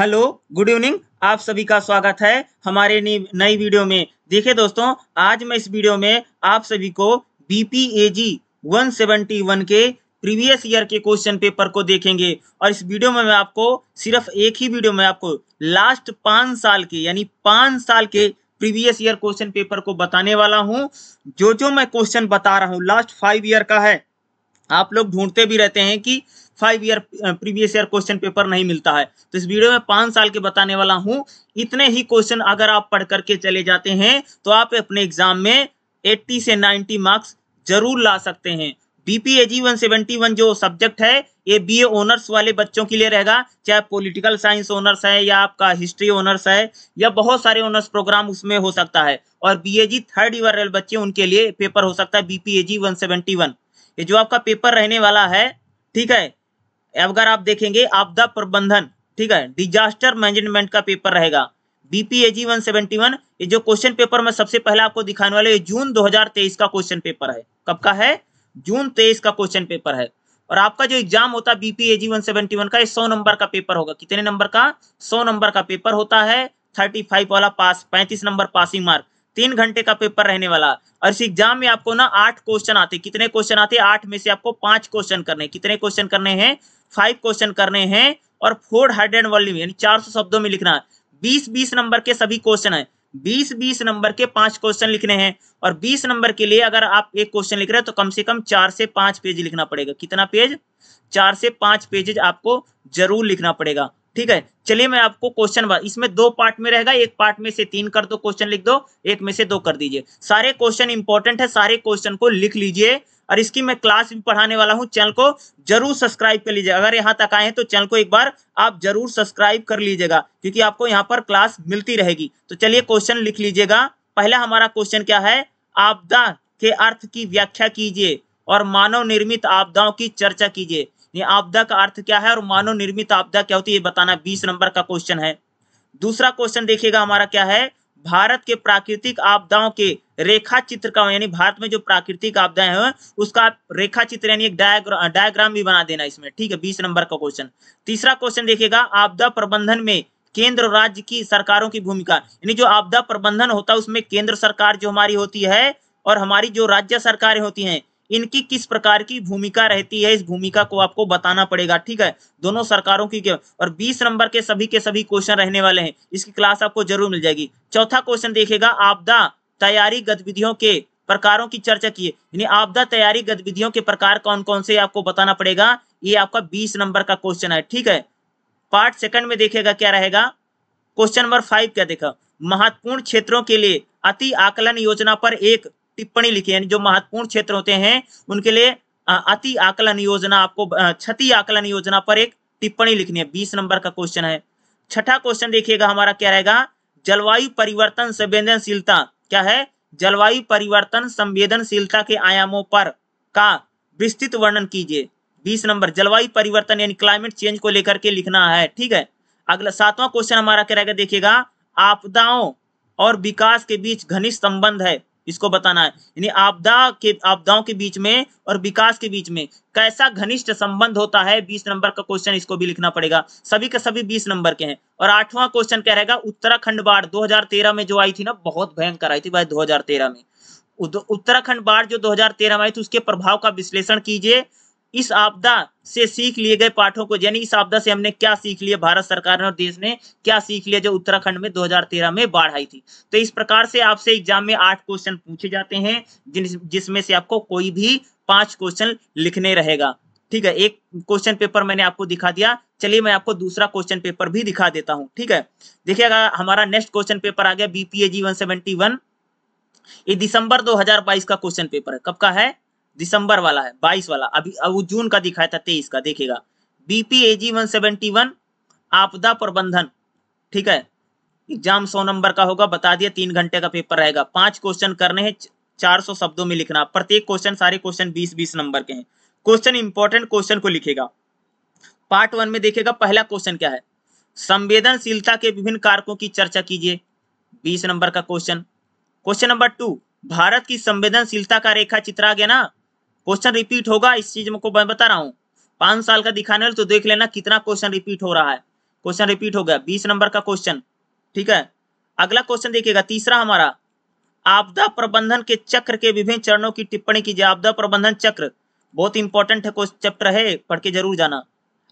Hello, good evening. आप सभी का स्वागत है हमारे नई वीडियो में। देखिए दोस्तों, आज मैं इस वीडियो में आप सभी को बीपीएजी 171 के प्रीवियस ईयर के क्वेश्चन पेपर को देखेंगे। और इस वीडियो में मैं आपको सिर्फ एक ही वीडियो में आपको लास्ट 5 साल के यानी 5 साल के प्रीवियस ईयर क्वेश्चन पेपर को बताने वाला हूं। जो मैं क्वेश्चन बता रहा हूं लास्ट 5 ईयर का है। आप लोग ढूंढते भी रहते हैं कि 5 year previous year question paper नहीं मिलता है, तो इस वीडियो में 5 साल के बताने वाला हूं। इतने ही क्वेश्चन अगर आप पढ़ करके चले जाते हैं तो आप अपने एग्जाम में 80 से 90 मार्क्स जरूर ला सकते हैं। बीपीएजी 171 जो सब्जेक्ट है ये बीए ऑनर्स वाले बच्चों के लिए रहेगा, चाहे पॉलिटिकल साइंस ऑनर्स है या आपका हिस्ट्री ऑनर्स है या बहुत सारे ऑनर्स प्रोग्राम उसमें हो सकता है। और बीएजी 3rd ईयर वाले बच्चे उनके लिए पेपर हो सकता है बीपीएजी 171। ये जो आपका पेपर रहने वाला है, ठीक है, अगर आप देखेंगे आपदा प्रबंधन, ठीक है, डिजास्टर मैनेजमेंट का पेपर रहेगा बीपीएजी 171। ये जो क्वेश्चन पेपर मैं सबसे पहले आपको दिखाने वाला जून 2023 का क्वेश्चन पेपर है। कब का है? जून 23 का क्वेश्चन पेपर है। और आपका जो एग्जाम होता है बीपीएजी 171 का, 100 नंबर का पेपर होगा। कितने नंबर का? 100 नंबर का पेपर होता है। 35 वाला पास, 35 नंबर पासिंग मार्क, 3 घंटे का पेपर रहने वाला। और इस एग्जाम में आपको ना 8 क्वेश्चन आते। कितने क्वेश्चन आते? 8 में से आपको 5 क्वेश्चन करने। कितने क्वेश्चन करने हैं? 5 क्वेश्चन करने हैं। और 400 वॉल्यूम यानी 400 शब्दों में लिखना है। 20-20 नंबर के सभी क्वेश्चन है। 20-20 नंबर के 5 क्वेश्चन लिखने हैं। और 20 नंबर के लिए अगर आप एक क्वेश्चन लिख रहे हैं तो कम से कम 4 से 5 पेज लिखना पड़ेगा। कितना पेज? 4 से 5 पेजेज आपको जरूर लिखना पड़ेगा। ठीक है, चलिए मैं आपको क्वेश्चन, इसमें 2 पार्ट में रहेगा। एक पार्ट में से 3 कर दो क्वेश्चन लिख दो, एक में से 2 कर दीजिए। सारे क्वेश्चन इंपॉर्टेंट है, सारे क्वेश्चन को लिख लीजिए। और इसकी मैं क्लास भी पढ़ाने वाला हूं, चैनल को जरूर सब्सक्राइब कर लीजिए। अगर यहां तक आए हैं तो चैनल को एक बार आप जरूर सब्सक्राइब कर लीजिएगा, क्योंकि आपको यहां पर क्लास मिलती रहेगी। तो चलिए क्वेश्चन लिख लीजिएगा। पहला हमारा क्वेश्चन क्या है? आपदा के अर्थ की व्याख्या कीजिए और मानव निर्मित आपदाओं की चर्चा कीजिए। ये आपदा का अर्थ क्या है और मानव निर्मित आपदा क्या होती है ये बताना 20 नंबर का क्वेश्चन है। दूसरा क्वेश्चन देखिएगा हमारा क्या है? भारत के प्राकृतिक आपदाओं के रेखा चित्र का, यानी भारत में जो प्राकृतिक आपदाएं हैं उसका रेखा चित्र यानी एक डायग्राम भी बना देना इसमें। ठीक है, 20 नंबर का क्वेश्चन। तीसरा क्वेश्चन देखिएगा, आपदा प्रबंधन में केंद्र और राज्य की सरकारों की भूमिका, यानी जो आपदा प्रबंधन होता है उसमें केंद्र सरकार जो हमारी होती है और हमारी जो राज्य सरकारें होती हैं, इनकी किस प्रकार की भूमिका रहती है, इस भूमिका को आपको बताना पड़ेगा। ठीक है, दोनों सरकारों की। और 20 नंबर के सभी क्वेश्चन रहने वाले हैं, इसकी क्लास आपको जरूर मिल जाएगी। चौथा क्वेश्चन देखिएगा, आपदा तैयारी गतिविधियों के प्रकारों की चर्चा कीजिए, यानी आपदा तैयारी गतिविधियों के प्रकार कौन कौन से आपको बताना पड़ेगा। ये आपका 20 नंबर का क्वेश्चन है। ठीक है, पार्ट सेकंड में देखिएगा क्या रहेगा। क्वेश्चन नंबर 5 क्या देखा? महत्वपूर्ण क्षेत्रों के लिए अति आकलन योजना पर एक टिप्पणी लिखी, यानी जो महत्वपूर्ण क्षेत्र होते हैं उनके लिए अति आकलन योजना, आपको क्षति आकलन योजना पर एक टिप्पणी लिखनी है। 20 नंबर का क्वेश्चन है। छठा क्वेश्चन देखिएगा हमारा क्या रहेगा? जलवायु परिवर्तन संवेदनशीलता क्या है? जलवायु परिवर्तन संवेदनशीलता के आयामों पर का विस्तृत वर्णन कीजिए। 20 नंबर, जलवायु परिवर्तन यानी क्लाइमेट चेंज को लेकर के लिखना है। ठीक है, अगला 7वां क्वेश्चन हमारा क्या रहेगा? देखिएगा, आपदाओं और विकास के बीच घनिष्ठ संबंध है, इसको बताना है। यानी आपदाओं के बीच में और विकास के बीच में कैसा घनिष्ठ संबंध होता है। 20 नंबर का क्वेश्चन, इसको भी लिखना पड़ेगा। सभी के सभी 20 नंबर के हैं। और 8वां क्वेश्चन क्या रहेगा? उत्तराखंड बाढ़ 2013 में जो आई थी ना, बहुत भयंकर आई थी भाई 2013 में। उत्तराखंड बाढ़ जो 2013 में आई थी उसके प्रभाव का विश्लेषण कीजिए। इस आपदा से सीख लिए गए पाठों को, यानी इस आपदा से हमने क्या सीख लिया, भारत सरकार ने और देश ने क्या सीख लिया जो उत्तराखंड में 2013 में बाढ़ आई थी। तो इस प्रकार से आपसे एग्जाम में 8 क्वेश्चन पूछे जाते हैं, जिसमें से आपको कोई भी 5 क्वेश्चन लिखने रहेगा। ठीक है, एक क्वेश्चन पेपर मैंने आपको दिखा दिया। चलिए मैं आपको दूसरा क्वेश्चन पेपर भी दिखा देता हूं। ठीक है, देखिएगा हमारा नेक्स्ट क्वेश्चन पेपर आ गया बीपीएजी 171। ये दिसंबर 2022 का क्वेश्चन पेपर है। कब का है? दिसंबर वाला है, 22 वाला। अभी अब जून का दिखाया था 23 का। देखिएगा, बीपीएजी 171 आपदा प्रबंधन। ठीक है, एग्जाम 100 नंबर का होगा, बता दिया। 3 घंटे का पेपर रहेगा। 5 क्वेश्चन करने हैं, 400 शब्दों में लिखना। प्रत्येक क्वेश्चन, सारे क्वेश्चन 20-20 नंबर के हैं। क्वेश्चन इंपॉर्टेंट क्वेश्चन को लिखेगा। पार्ट 1 में देखिएगा, पहला क्वेश्चन क्या है? संवेदनशीलता के विभिन्न कारकों की चर्चा कीजिए। 20 नंबर का क्वेश्चन। क्वेश्चन नंबर 2, भारत की संवेदनशीलता का रेखा चित्र आ गया ना। क्वेश्चन रिपीट होगा, इस चीज को मैं बता रहा हूं। 5 साल का दिखाने वाले तो देख लेना कितना क्वेश्चन रिपीट हो रहा है। क्वेश्चन रिपीट हो गया, 20 नंबर का क्वेश्चन। ठीक है, अगला क्वेश्चन देखिएगा, तीसरा हमारा, आपदा प्रबंधन के चक्र के विभिन्न चरणों की टिप्पणी कीजिए। आपदा प्रबंधन चक्र बहुत इंपॉर्टेंट है, चैप्टर है, पढ़ के जरूर जाना।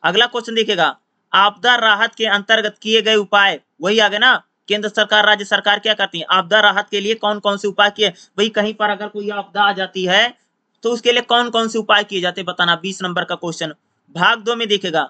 अगला क्वेश्चन देखिएगा, आपदा राहत के अंतर्गत किए गए उपाय, वही आगे ना, केंद्र सरकार राज्य सरकार क्या करती है, आपदा राहत के लिए कौन कौन से उपाय किए। भाई कहीं पर अगर कोई आपदा आ जाती है तो उसके लिए कौन कौन से उपाय किए जाते हैं बताना, 20 नंबर का क्वेश्चन। भाग 2 में देखेगा,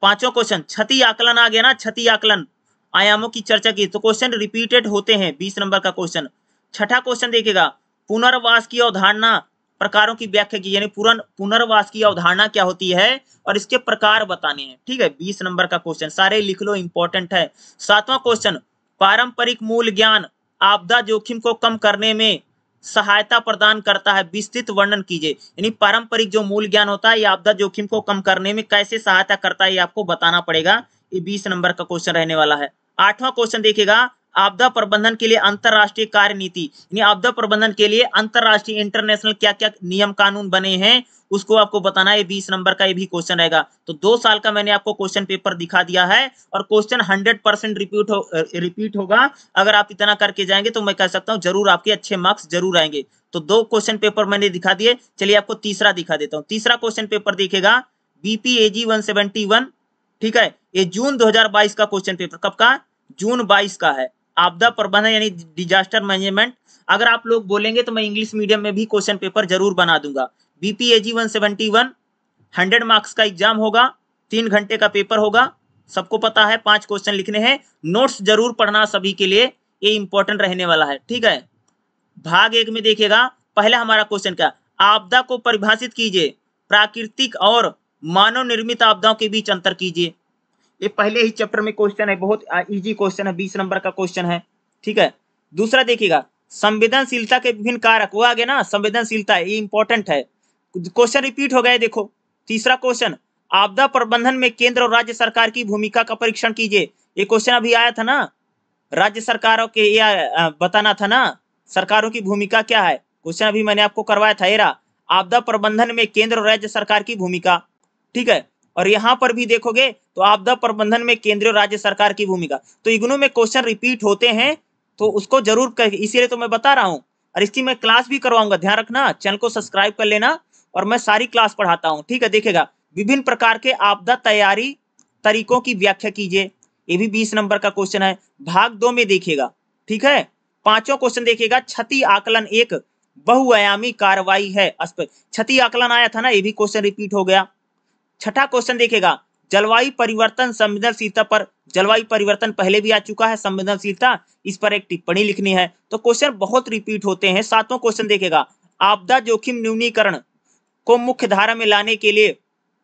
पांचों क्वेश्चन क्षति आकलन आ गया ना, क्षति आकलन आयामों की चर्चा की, तो क्वेश्चन रिपीटेड होते हैं, 20 नंबर का क्वेश्चन। छठा क्वेश्चन देखिएगा, पुनर्वास की अवधारणा प्रकारों की व्याख्या की, यानी पुनर्वास की अवधारणा क्या होती है और इसके प्रकार बताने हैं। ठीक है, 20 नंबर का क्वेश्चन, सारे लिख लो, इंपॉर्टेंट है। सातवां क्वेश्चन, पारंपरिक मूल ज्ञान आपदा जोखिम को कम करने में सहायता प्रदान करता है, विस्तृत वर्णन कीजिए। यानी पारंपरिक जो मूल ज्ञान होता है ये आपदा जोखिम को कम करने में कैसे सहायता करता है, ये आपको बताना पड़ेगा। ये 20 नंबर का क्वेश्चन रहने वाला है। आठवां क्वेश्चन देखिएगा, आपदा प्रबंधन के लिए अंतरराष्ट्रीय कार्य नीति, यानी आपदा प्रबंधन के लिए अंतरराष्ट्रीय इंटरनेशनल क्या क्या नियम कानून बने हैं उसको आपको बताना है। 20 नंबर का ये भी क्वेश्चन रहेगा। तो 2 साल का मैंने आपको क्वेश्चन पेपर दिखा दिया है और क्वेश्चन 100% रिपीट होगा। अगर आप इतना करके जाएंगे तो मैं कह सकता हूँ जरूर आपके अच्छे मार्क्स जरूर आएंगे। तो 2 क्वेश्चन पेपर मैंने दिखा दिए, चलिए आपको तीसरा दिखा देता हूँ। तीसरा क्वेश्चन पेपर देखेगा बीपीएजी 171। ठीक है, ये जून 2022 का क्वेश्चन पेपर, कब का, जून 22 का है। आपदा प्रबंधन यानी डिजास्टर मैनेजमेंट। अगर आप लोग बोलेंगे तो मैं इंग्लिश मीडियम में भी क्वेश्चन पेपर जरूर बना दूंगा। बीपीएजी 171 100 मार्क्स का एग्जाम होगा, 3 घंटे का पेपर होगा, सबको पता है, 5 क्वेश्चन लिखने हैं। नोट्स जरूर पढ़ना सभी के लिए, ये इंपॉर्टेंट रहने वाला है। ठीक है, भाग 1 में देखिएगा, पहला हमारा क्वेश्चन क्या, आपदा को परिभाषित कीजिए, प्राकृतिक और मानव निर्मित आपदाओं के बीच अंतर कीजिए। ये पहले ही चैप्टर में क्वेश्चन है, बहुत इजी क्वेश्चन है, 20 नंबर का क्वेश्चन है। ठीक है, दूसरा देखिएगा, संवेदनशीलता के विभिन्न कारक, वो आ गया ना, संवेदनशीलता, ये इंपॉर्टेंट है, क्वेश्चन रिपीट हो गया। देखो तीसरा क्वेश्चन, आपदा प्रबंधन में केंद्र और राज्य सरकार की भूमिका का परीक्षण कीजिए। ये क्वेश्चन अभी आया था ना, राज्य सरकारों के या बताना था ना सरकारों की भूमिका क्या है, क्वेश्चन अभी मैंने आपको करवाया था। ये रहा, आपदा प्रबंधन में केंद्र और राज्य सरकार की भूमिका। ठीक है, और यहां पर भी देखोगे तो आपदा प्रबंधन में केंद्रीय और राज्य सरकार की भूमिका। तो इग्नू में क्वेश्चन रिपीट होते हैं तो उसको जरूर कर, इसीलिए तो मैं बता रहा हूं, और इसकी मैं क्लास भी करवाऊंगा, ध्यान रखना, चैनल को सब्सक्राइब कर लेना, और मैं सारी क्लास पढ़ाता हूं। ठीक है, देखेगा, विभिन्न प्रकार के आपदा तैयारी तरीकों की व्याख्या कीजिए, ये भी 20 नंबर का क्वेश्चन है। भाग 2 में देखिएगा। ठीक है, पांचों क्वेश्चन देखिएगा, क्षति आकलन एक बहुआयामी कार्रवाई है। क्षति आकलन आया था ना, ये भी क्वेश्चन रिपीट हो गया। छठा क्वेश्चन देखेगा, जलवायु परिवर्तन संवेदनशीलता पर, जलवायु परिवर्तन पहले भी आ चुका है, संवेदनशीलता, इस पर एक टिप्पणी लिखनी है। तो क्वेश्चन बहुत रिपीट होते हैं। सातवां क्वेश्चन देखेगा, आपदा जोखिम न्यूनीकरण को मुख्य धारा में लाने के लिए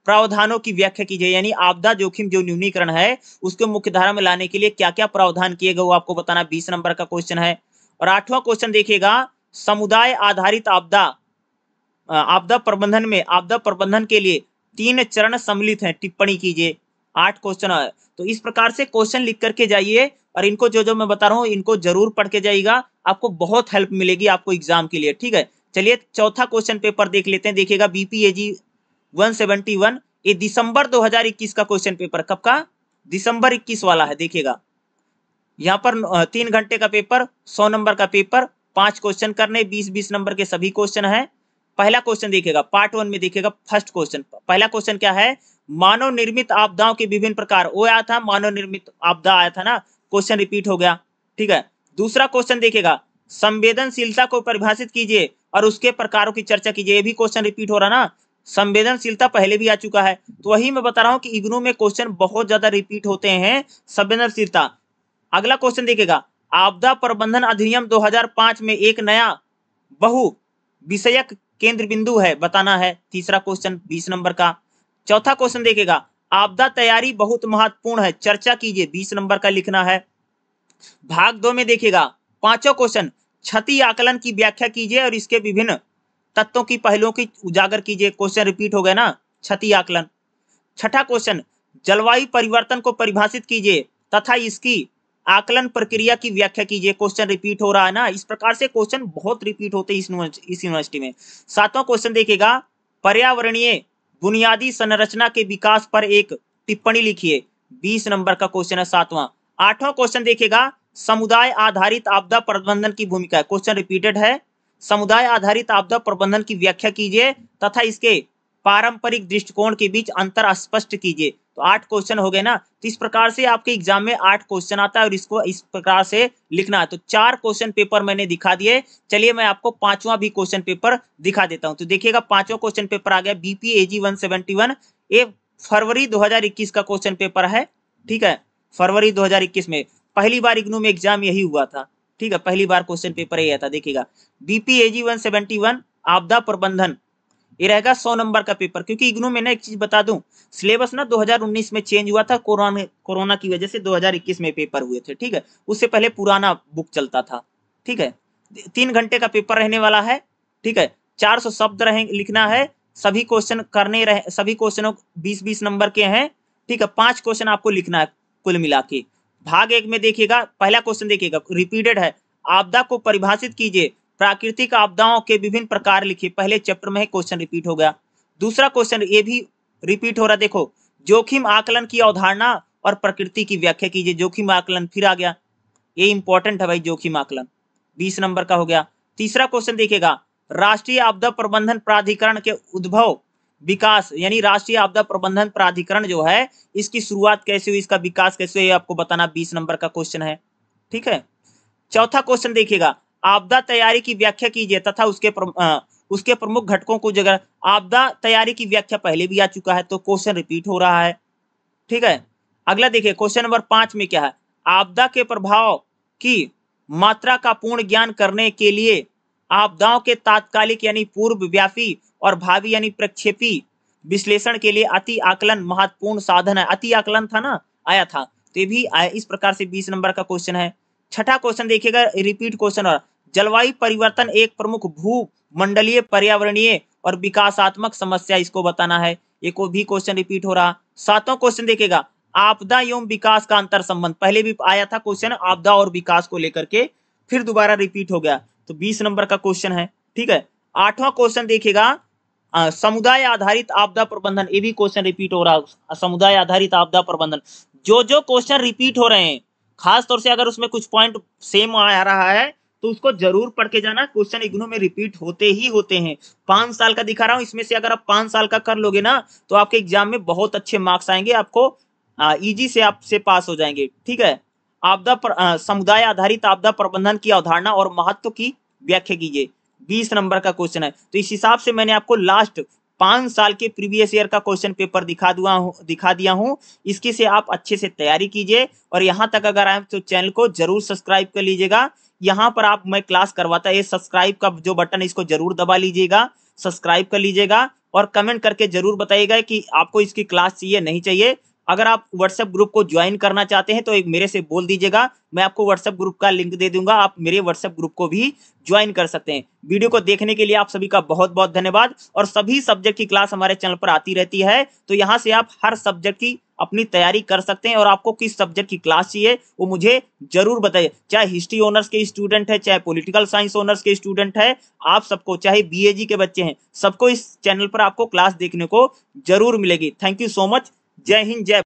प्रावधानों की व्याख्या कीजिए, यानी आपदा जोखिम जो न्यूनीकरण है उसको मुख्य धारा में लाने के लिए क्या क्या प्रावधान किए गए वो आपको बताना, 20 नंबर का क्वेश्चन है। और आठवां क्वेश्चन देखिएगा, समुदाय आधारित आपदा प्रबंधन में आपदा प्रबंधन के लिए 3 चरण सम्मिलित हैं, टिप्पणी कीजिए। 8 क्वेश्चन है। तो इस प्रकार से क्वेश्चन लिख करके जाइए और इनको जो जो मैं बता रहा हूँ इनको जरूर पढ़ के जाइएगा, आपको बहुत हेल्प मिलेगी आपको एग्जाम के लिए। ठीक है, चलिए चौथा क्वेश्चन पेपर देख लेते हैं। देखिएगा बीपीएजी 171, ये दिसंबर 2021 का क्वेश्चन पेपर, कब का, दिसंबर 21 वाला है। देखिएगा यहाँ पर 3 घंटे का पेपर, 100 नंबर का पेपर, 5 क्वेश्चन करने, 20-20 नंबर के सभी क्वेश्चन है। पहला क्वेश्चन देखिएगा, पार्ट 1 में देखिएगा, फर्स्ट क्वेश्चन, पहला क्वेश्चन क्या है, मानव निर्मित आपदाओं के विभिन्न प्रकार, वो आया था, मानव निर्मित आपदा आया था ना, क्वेश्चन रिपीट हो गया। ठीक है, दूसरा क्वेश्चन देखिएगा, संवेदनशीलता को परिभाषित कीजिए और उसके प्रकारों की चर्चा कीजिए, ये भी क्वेश्चन रिपीट हो रहा ना, संवेदनशीलता पहले भी आ चुका है। तो वही मैं बता रहा हूँ कि इग्नू में क्वेश्चन बहुत ज्यादा रिपीट होते हैं, संवेदनशीलता। अगला क्वेश्चन देखिएगा, आपदा प्रबंधन अधिनियम 2005 में एक नया बहु विषयक केंद्र बिंदु है, बताना है, तीसरा क्वेश्चन 20 नंबर का। चौथा क्वेश्चन देखिएगा, आपदा तैयारी बहुत महत्वपूर्ण है, चर्चा कीजिए, 20 नंबर का लिखना है। भाग 2 में देखिएगा, पांचों क्वेश्चन, क्षति आकलन की व्याख्या कीजिए और इसके विभिन्न तत्वों की पहलुओं की उजागर कीजिए, क्वेश्चन रिपीट हो गया ना, क्षति आकलन। छठा क्वेश्चन, जलवायु परिवर्तन को परिभाषित कीजिए तथा इसकी आकलन प्रक्रिया की व्याख्या कीजिए, क्वेश्चन रिपीट हो रहा है ना। इस प्रकार से क्वेश्चन बहुत रिपीट होते हैं इस यूनिवर्सिटी में। सातवां क्वेश्चन देखिएगा, पर्यावरणीय बुनियादी संरचना के विकास पर एक टिप्पणी लिखिए, 20 नंबर का क्वेश्चन है 7वां। 8वां क्वेश्चन देखिएगा, समुदाय आधारित आपदा प्रबंधन की भूमिका है। क्वेश्चन रिपीटेड है, समुदाय आधारित आपदा प्रबंधन की व्याख्या कीजिए तथा इसके पारंपरिक दृष्टिकोण के बीच अंतर स्पष्ट कीजिए। तो 8 क्वेश्चन हो गए ना। तो इस प्रकार से आपके एग्जाम में 8 क्वेश्चन आता है और इसको इस प्रकार से लिखना है। तो 4 क्वेश्चन पेपर मैंने दिखा दिए। चलिए मैं आपको 5वां भी क्वेश्चन पेपर दिखा देता हूं। तो देखिएगा 5वां क्वेश्चन पेपर आ गया बीपीएजी 171। ये फरवरी 2021 का क्वेश्चन पेपर है। ठीक है, फरवरी 2021 में पहली बार इग्नू में एग्जाम यही हुआ था। ठीक है, पहली बार क्वेश्चन पेपर यही आता। देखिएगा बीपीएजी 171 आपदा प्रबंधन, ये रहेगा 100 नंबर का पेपर। क्योंकि इग्नू में ना एक चीज बता दूं, सिलेबस ना 2019 में चेंज हुआ था, कोरोना की वजह से 2021 में पेपर हुए थे। ठीक है, उससे पहले पुराना बुक चलता था। ठीक है, 3 घंटे का पेपर रहने वाला है। ठीक है, 400 शब्द लिखना है। सभी क्वेश्चन करने रहे, सभी क्वेश्चनों 20-20 नंबर के हैं। ठीक है, 5 क्वेश्चन आपको लिखना है कुल मिला के। भाग 1 में देखिएगा, पहला क्वेश्चन देखिएगा, रिपीटेड है, आपदा को परिभाषित कीजिए, प्राकृतिक आपदाओं के विभिन्न प्रकार लिखिए। पहले चैप्टर में क्वेश्चन रिपीट हो गया। दूसरा क्वेश्चन ये भी रिपीट हो रहा, देखो, जोखिम आकलन की अवधारणा और प्रकृति की व्याख्या कीजिए। जोखिम आकलन फिर आ गया, ये इंपॉर्टेंट है भाई, जोखिम आकलन 20 नंबर का हो गया। तीसरा क्वेश्चन देखिएगा, राष्ट्रीय आपदा प्रबंधन प्राधिकरण के उद्भव विकास, यानी राष्ट्रीय आपदा प्रबंधन प्राधिकरण जो है, इसकी शुरुआत कैसे हुई, इसका विकास कैसे हुआ, आपको बताना। 20 नंबर का क्वेश्चन है। ठीक है, चौथा क्वेश्चन देखिएगा, आपदा तैयारी की व्याख्या कीजिए तथा उसके प्रमुख घटकों को जगह। आपदा तैयारी की व्याख्या पहले भी आ चुका है, तो क्वेश्चन रिपीट हो रहा है। ठीक है, अगला देखिए क्वेश्चन नंबर 5 में क्या है, आपदा के प्रभाव की मात्रा का पूर्ण ज्ञान करने के लिए आपदाओं के तात्कालिक यानी पूर्वव्यापी और भावी यानी प्रक्षेपी विश्लेषण के लिए अति आकलन महत्वपूर्ण साधन है। अति आकलन था ना, आया था, तो ये भी इस प्रकार से 20 नंबर का क्वेश्चन है। छठा क्वेश्चन देखिएगा, रिपीट क्वेश्चन, और जलवायु परिवर्तन एक प्रमुख भूमंडलीय पर्यावरणीय और विकासात्मक समस्या, इसको बताना है। एक भी क्वेश्चन रिपीट हो रहा। 7वां क्वेश्चन देखिएगा, आपदा एवं विकास का अंतर संबंध, पहले भी आया था क्वेश्चन आपदा और विकास को लेकर के, फिर दोबारा रिपीट हो गया, तो 20 नंबर का क्वेश्चन है। ठीक है, 8वां क्वेश्चन देखिएगा, समुदाय आधारित आपदा प्रबंधन, ये भी क्वेश्चन रिपीट हो रहा, समुदाय आधारित आपदा प्रबंधन। जो क्वेश्चन रिपीट हो रहे हैं, खास तौर से अगर उसमें कुछ पॉइंट सेम आ रहा है तो उसको जरूर पढ़ के जाना। क्वेश्चन इग्नू में रिपीट होते ही होते हैं। 5 साल का दिखा रहा हूं, इसमें से अगर आप 5 साल का कर लोगे ना तो आपके एग्जाम में बहुत अच्छे मार्क्स आएंगे, आपको इजी से आपसे पास हो जाएंगे। ठीक है, समुदाय आधारित आपदा प्रबंधन की अवधारणा और महत्व की व्याख्या कीजिए, 20 नंबर का क्वेश्चन है। तो इस हिसाब से मैंने आपको लास्ट 5 साल के प्रीवियस ईयर का क्वेश्चन पेपर दिखा दिया हूं। इसकी से आप अच्छे से तैयारी कीजिए, और यहां तक अगर आए तो चैनल को जरूर सब्सक्राइब कर लीजिएगा। यहां पर आप मैं क्लास करवाता है, ये सब्सक्राइब का जो बटन है इसको जरूर दबा लीजिएगा, सब्सक्राइब कर लीजिएगा, और कमेंट करके जरूर बताइएगा कि आपको इसकी क्लास चाहिए नहीं चाहिए। अगर आप व्हाट्सएप ग्रुप को ज्वाइन करना चाहते हैं तो एक मेरे से बोल दीजिएगा, मैं आपको व्हाट्सएप ग्रुप का लिंक दे दूंगा, आप मेरे व्हाट्सएप ग्रुप को भी ज्वाइन कर सकते हैं। वीडियो को देखने के लिए आप सभी का बहुत बहुत धन्यवाद। और सभी सब्जेक्ट की क्लास हमारे चैनल पर आती रहती है, तो यहाँ से आप हर सब्जेक्ट की अपनी तैयारी कर सकते हैं। और आपको किस सब्जेक्ट की क्लास चाहिए वो मुझे जरूर बताइए, चाहे हिस्ट्री ऑनर्स के स्टूडेंट है, चाहे पॉलिटिकल साइंस ऑनर्स के स्टूडेंट है, आप सबको, चाहे बीएजी के बच्चे हैं, सबको इस चैनल पर आपको क्लास देखने को जरूर मिलेगी। Thank you so much. जय हिंद, जय